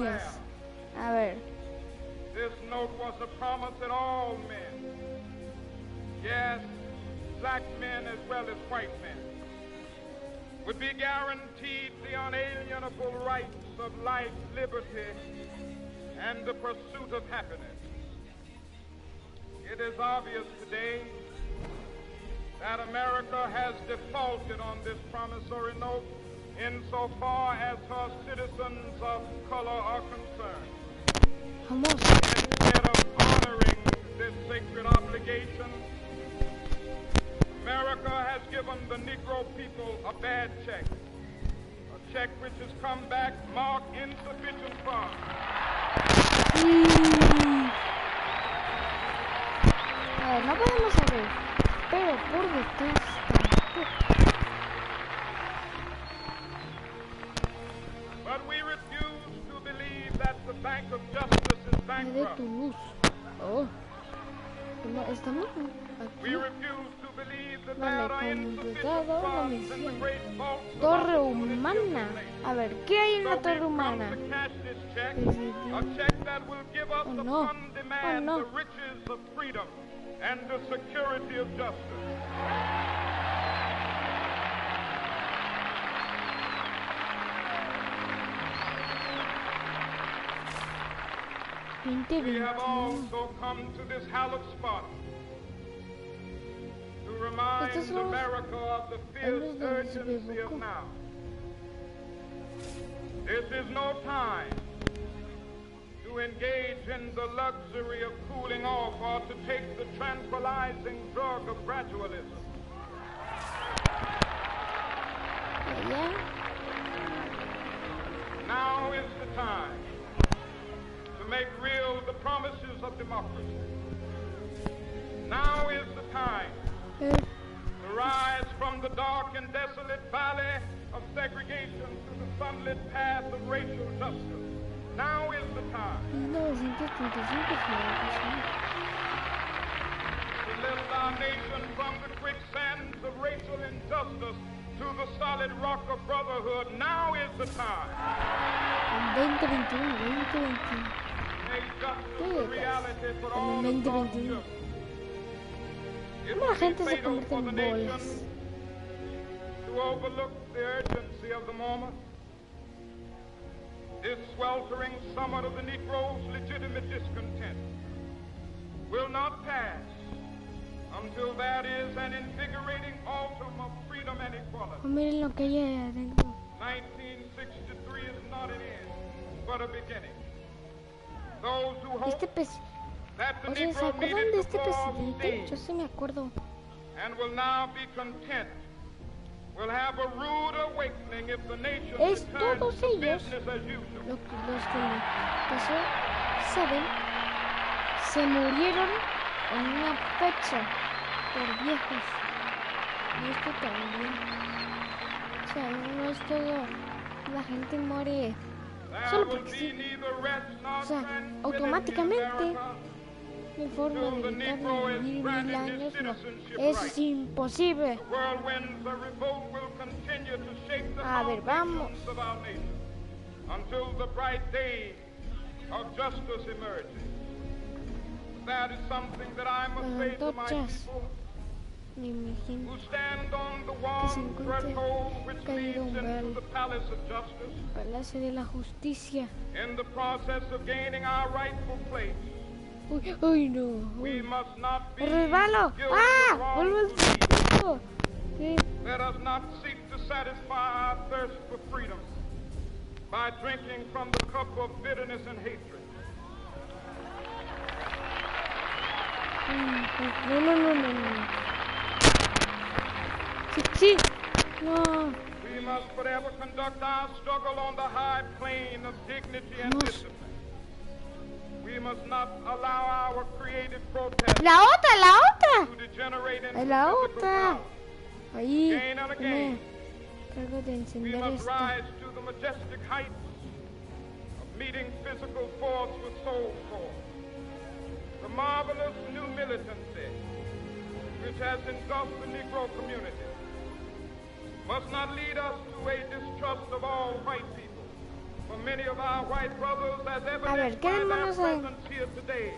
noticias. A ver. This note was a promise that all men, yes, black men as well as white men, would be guaranteed the unalienable rights of life, liberty, and the pursuit of happiness. It is obvious today that America has defaulted on this promissory note insofar as her citizens of color are concerned. Instead of honoring this sacred obligation, America has given the Negro people a bad check. A check which has come back marked insufficient funds. A ver, no podemos saber, pero por detrás tampoco. But we refuse to believe that the Bank of Justice is bankrupt. De tu luz. Oh. Estamos We aquí. refuse to believe that Vale, there are insufficient completado la funds in the misión. great vaults of Torre our humana. A ver, ¿qué hay en la torre humana? to cash this check, Presidio. a check that will give us Oh, the no. fund demand, Oh, no. the riches of freedom, and the security of justice. We have also come to this hallowed spot to remind Estos son America of the fierce años donde se urgency of provocó. now. This is no time to engage in the luxury of cooling off or to take the tranquilizing drug of gradualism. Allá. Now is the time to make real the promises of democracy. Now is the time to rise from the dark and desolate valley of segregation to the sunlit path of racial justice. Now is the time 1935 to lift our nation from the quicksands of racial injustice to the solid rock of brotherhood. Now is the time. En 2021, 2021. Make justice ¿Qué a dices? reality for En all el of our 2021. children. It ¿Cómo la would be gente se fatal convierte for en the nation bolas? to overlook the urgency of the moment. This sweltering summit of the Negro's legitimate discontent will not pass until there is an invigorating autumn of freedom and equality. Oh, miren lo que hay ahí adentro. 1963 is not an end, but a beginning. Those who hope Este pez... that the O sea, ¿se Negro acuerdan de needed to este fall presidente? Yo stage sí me acuerdo. and will now be content will have a rude awakening if the nation Es returns todos to ellos. business as usual. Los que me pasó, ¿saben? Se murieron en una fecha por viejos. Y esto también. O sea, no es todo. La gente muere There solo will porque be sí. neither rest nor O sea, tranquility in automáticamente. America Mi forma till de the evitar Negro de is vivir 1000 granted his años no. citizenship Es rights. imposible. The whirlwinds of revolt will continue to shake the A ver, vamos. foundations of our nation until the bright day of justice emerges. That is something that I must say to my Antorchas. people Ni mi gente. who stand on the se warm encuentre threshold which caído leads umbral. into the palace of justice Palacio de la Justicia. in the process of gaining our rightful place. Uy, uy, no. We Uy. must not be ¡Resbalo! guilty ¡Ah! of ¡Vuelvo al wrongful deeds. sitio! ¿Qué? Let us not seek to satisfy our thirst for freedom by drinking from the cup of bitterness and hatred. No, no, no, no, no. Sí, sí. No. We must forever conduct our struggle on the high plane of dignity and Vamos. discipline. We must not allow our creative protest La otra, la otra. to degenerate into La physical otra. power. Ahí. Again and again. Cargo de We encender must esta. rise to the majestic heights of meeting physical force with soul force. The marvelous new militancy which has engulfed the Negro community must not lead us to a distrust of all white people, For many of our white brothers, as ver, evidenced by their quedémonos en... presence here today,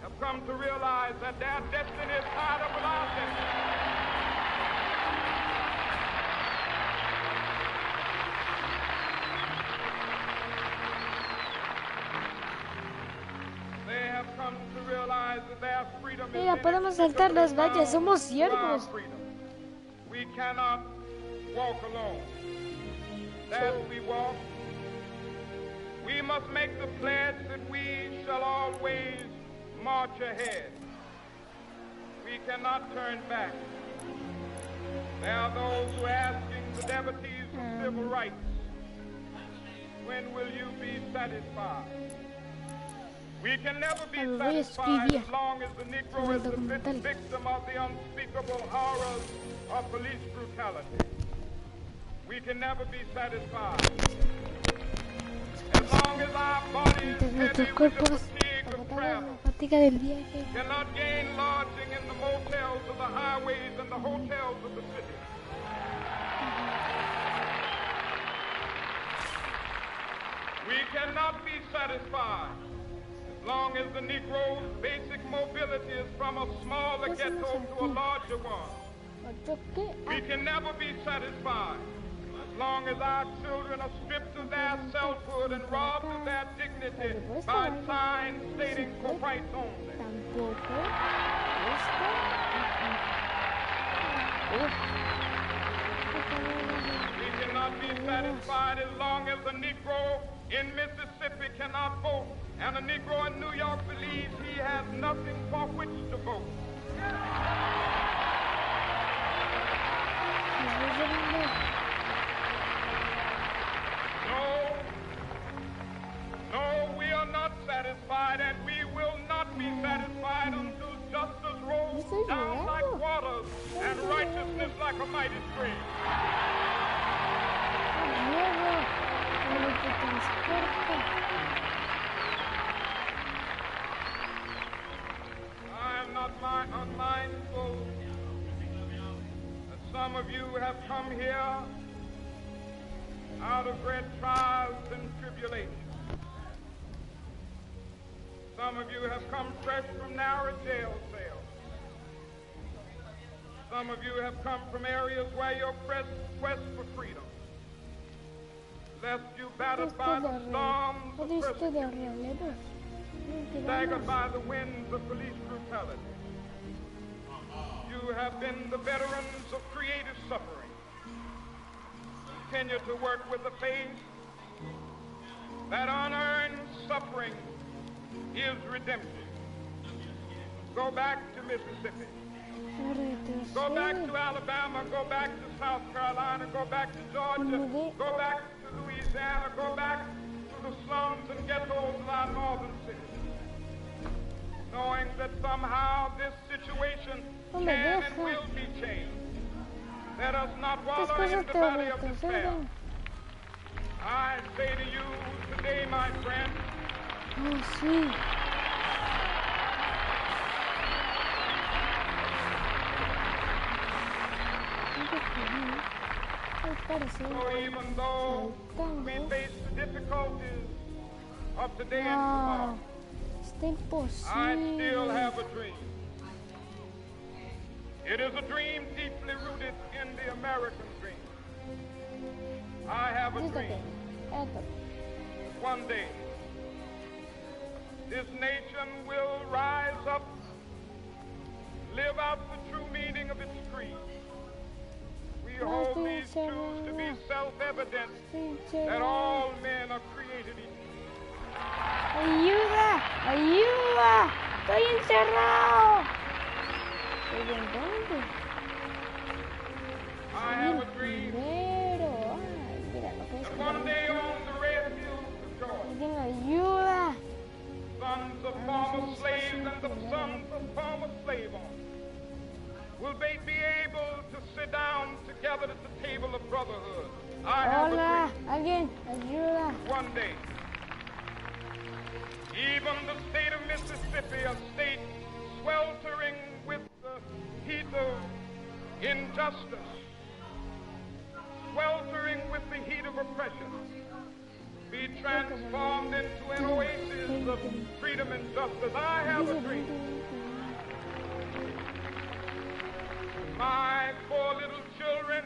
have come to realize that their destiny is tied up with our destiny. They have come to realize that their freedom is Mira, podemos saltar las vallas, somos siervos. We cannot walk alone. As we walk, we must make the pledge that we shall always march ahead. We cannot turn back. There are those who are asking the devotees of civil rights, when will you be satisfied? We can never be satisfied as long as the Negro is the victim of the unspeakable horrors of police brutality. We can never be satisfied. As long as our bodies heavy with the fatigue of travel, cannot gain lodging in the motels of the highways and the hotels of the city. We cannot be satisfied as long as the Negro's basic mobility is from a smaller ghetto to a larger one. We can never be satisfied as long as our children are stripped of their selfhood and robbed of their dignity by signs stating for whites only. We cannot be satisfied as long as the Negro in Mississippi cannot vote and a Negro in New York believes he has nothing for which to vote. No, we are not satisfied, and we will not be satisfied until justice rolls down like waters and righteousness like a mighty stream. I am not unmindful that some of you have come here out of great trials and tribulations. Some of you have come fresh from narrow jail cells. Some of you have come from areas where your quest for freedom left you battered by the storms of persecution, staggered by the winds of police brutality. You have been the veterans of creative suffering. Continue to work with the faith that unearned suffering is redemption. Go back to Mississippi. Go back to Alabama. Go back to South Carolina. Go back to Georgia. Go back to Louisiana. Go back to the slums and ghettos of our northern cities. Knowing that somehow this situation can and will be changed. Let us not wallow in the valley of despair. I say to you today, my friend, so even though we face the difficulties of today and tomorrow, I still have a dream. It is a dream deeply rooted in the American dream. I have a dream. One day, this nation will rise up, live out the true meaning of its creed. We hold these truths to be self-evident that all men are created equal. ¡Ayuda! ¡Ayuda! ¡Estoy encerrado! I have a dream that one day on the red hills of Georgia, sons of former slaves and the sons of former slave owners will be able to sit down together at the table of brotherhood. I have a dream. One day, even the state of Mississippi, a state sweltering with the heat of injustice, sweltering with the heat of oppression, be transformed into an oasis of freedom and justice. I have a dream. My four little children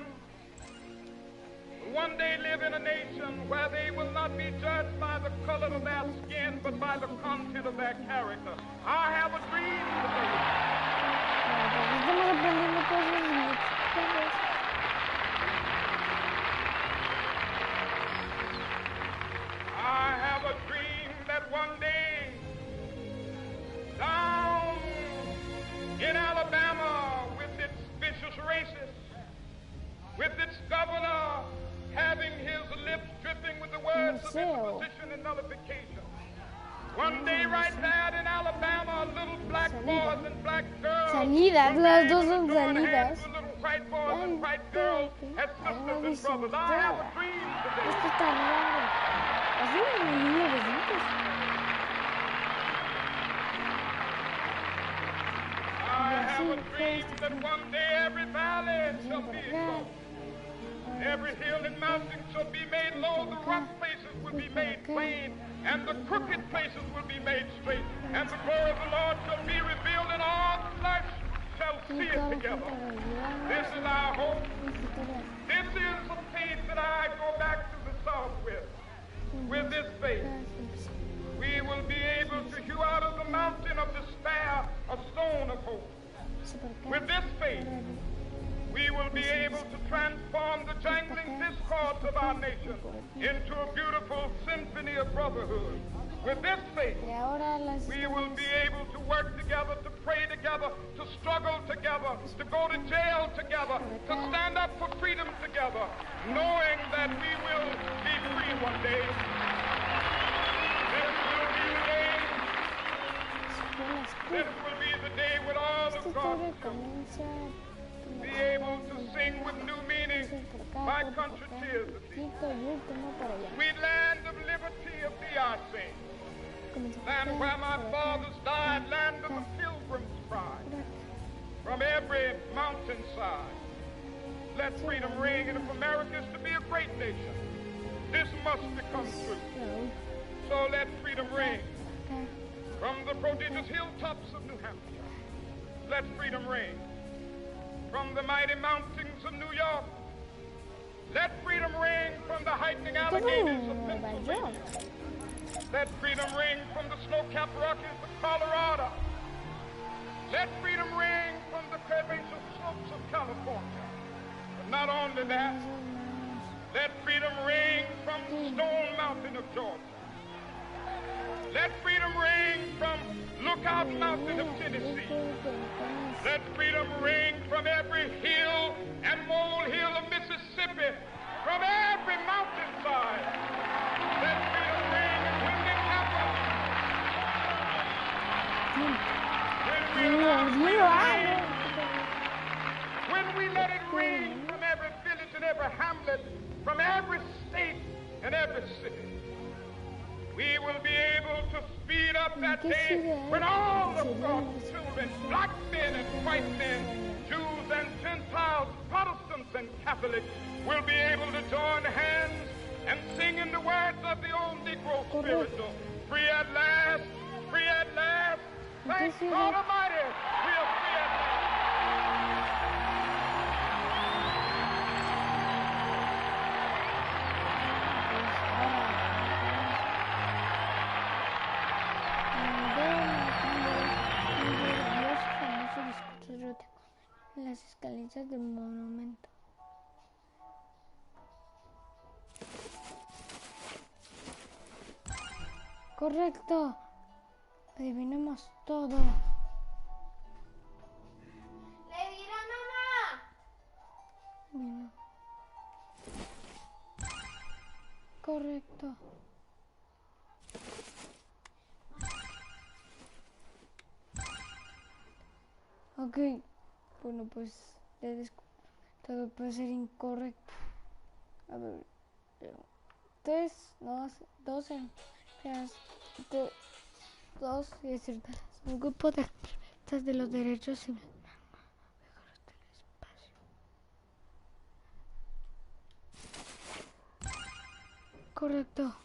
will one day live in a nation where they will not be judged by the color of their skin, but by the content of their character. I have a dream I have a dream that one day, down in Alabama, with its vicious racists, with its governor having his lips dripping with the words of imposition and nullification. One day right there in Alabama, little black boys and black girls Salidas, las dos son join salidas. hands with little white boys and white girls as sisters and brothers. I have a dream today. Esto está raro. Así en el niño de dientes. I have a dream that one day every valley shall be exalted. Every hill and mountain shall be made low, the rough places will be made plain, and the crooked places will be made straight, and the glory of the Lord shall be revealed, and all flesh shall see it together. This is our hope. This is the faith that I go back to the South with. With this faith, we will be able to hew out of the mountain of despair a stone of hope. With this faith, we will be able to transform the jangling discords of our nation into a beautiful symphony of brotherhood. With this faith, we will be able to work together, to pray together, to struggle together, to go to jail together, to stand up for freedom together, knowing that we will be free one day. This will be the day. This will be the day when all of God's children be able to sing with new meaning, my country tears of thee. Sweet land of liberty of thee I sing. Land where my fathers died, land of the pilgrim's pride. From every mountainside, let freedom ring, and if America is to be a great nation, this must become true. So let freedom ring. From the prodigious hilltops of New Hampshire, let freedom ring. From the mighty mountains of New York, let freedom ring. From the heightening Alleghenies of Pennsylvania, let freedom ring. From the snow-capped Rockies of Colorado, let freedom ring. From the curvaceous slopes of California. But not only that, let freedom ring from the Stone Mountain of Georgia. Let freedom ring from Lookout Mountain of Tennessee. Let freedom ring from every hill and molehill of Mississippi, from every mountainside. Let freedom ring, and when it happens, when we allow freedom ring, when we let it ring from every village and every hamlet, from every state and every city, we will be able to speed up that day when all of God's children, black men and white men, Jews and Gentiles, Protestants and Catholics, will be able to join hands and sing in the words of the old Negro spiritual, free at last, free at last, thank God Almighty, we are free at last. En las escaleras del monumento. Correcto. Adivinamos todo. ¡Le dirá mamá! Bueno. Correcto. Ok. Bueno, pues todo puede ser incorrecto. A ver. 3, 12, 2 y es cierto. Un grupo de activistas de los derechos civiles. Correcto.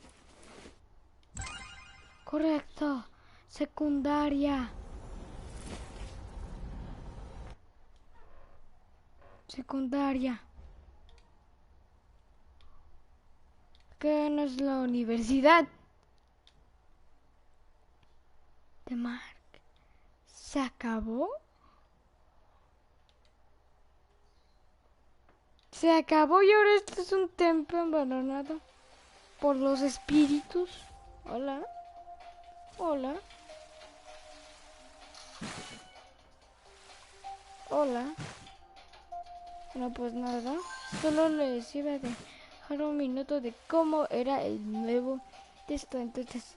Correcto. Secundaria. Secundaria. ¿Qué no es la universidad? De Mark. ¿Se acabó? Se acabó y ahora este es un templo abandonado por los espíritus. Hola. Hola. Hola. No, pues nada. Solo les iba a dejar un minuto de cómo era el nuevo texto. Entonces,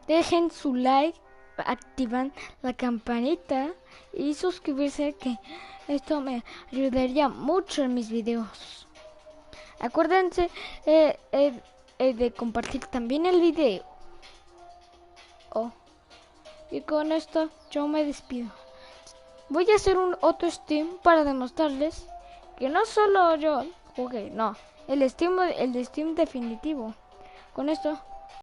dejen su like, activan la campanita y suscribirse, que esto me ayudaría mucho en mis videos. Acuérdense de compartir también el video. Y con esto yo me despido. Voy a hacer un otro stream para demostrarles que no solo yo jugué, no, el stream definitivo. Con esto